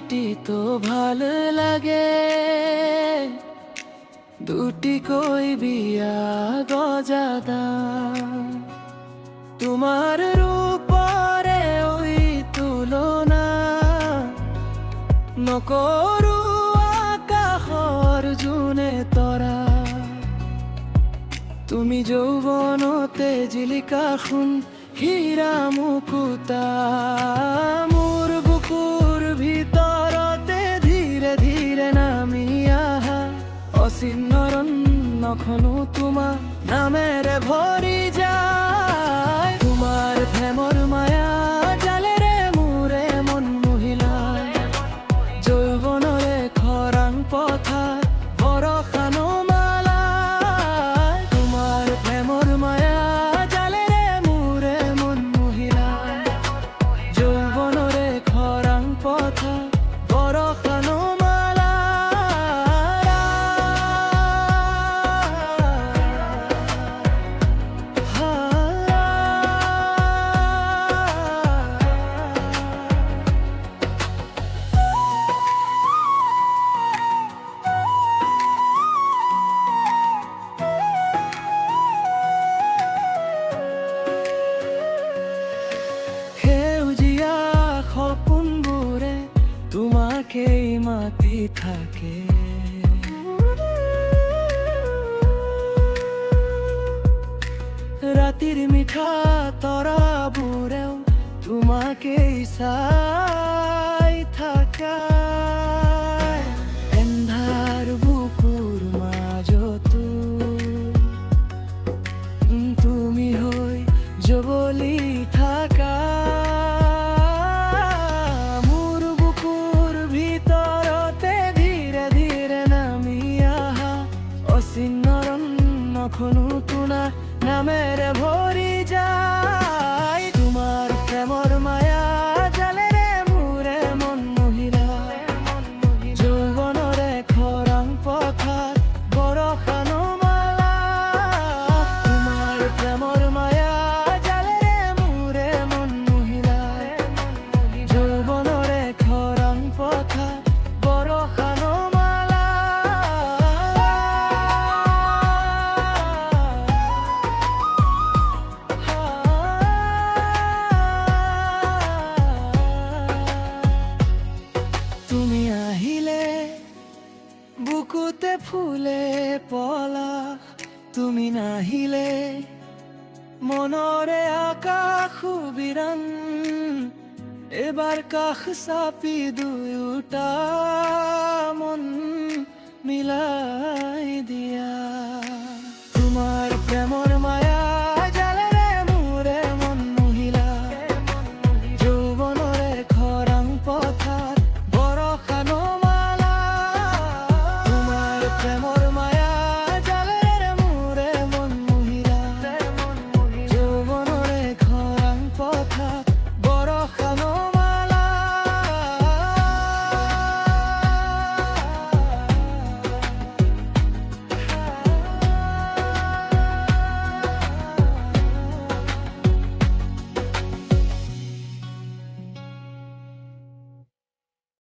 মাটি তো ভালো লাগে, দুটি কই বিয়া গজাদা। তোমার রূপরে ওই তুলনা নকৰো আকাশৰ জোনে তৰা। তুমি যৌৱনতে জিলিকা সোণ হীৰা মুকুতা, মোৰ বুকুৰ ভিতৰতে ধীৰে ধীৰে নামি আহা। অচিন অৰণ্যখনো তোমাৰ নামেৰে ভৰি যায়, তোমাৰ প্ৰেমৰ মায়া জালেৰে মোৰে মন মোহিলাই। যৌৱনৰে খৰাং পথাৰ বৰষা নমালাই, তোমাৰ প্ৰেমৰ মায়া জালেৰে মোৰে মন মোহিলাই। যৌৱনৰে খৰাং পথাৰ বৰষা সপোনবোৰে তোমাকেই মাতি থাকে। ৰাতিৰ মিঠা তৰাবোৰেও তোমাকেই চাই থাকা। এন্ধাৰ বুকুৰ মাজতো তুমি হৈ জবলি থাকা। অরণ্যখনো তোমাৰ নামেৰে ভৰি যায়, তোমাৰ প্ৰেমৰ মায়া জালেৰে মোৰে মন মোহিলাই। যৌৱনৰে খৰাং পথাৰ বৰষা নমালাই, তোমাৰ প্ৰেমৰ মায়া জালেৰে মোৰে মন মোহিলাই। যৌৱনৰে খৰাং পথাৰ বৰষা বুকুতে ফুলে পলাশ, তুমি নাহিলে মনৰে আকাশ বিৰান। এবাৰ কাষ চাপি দুয়োটা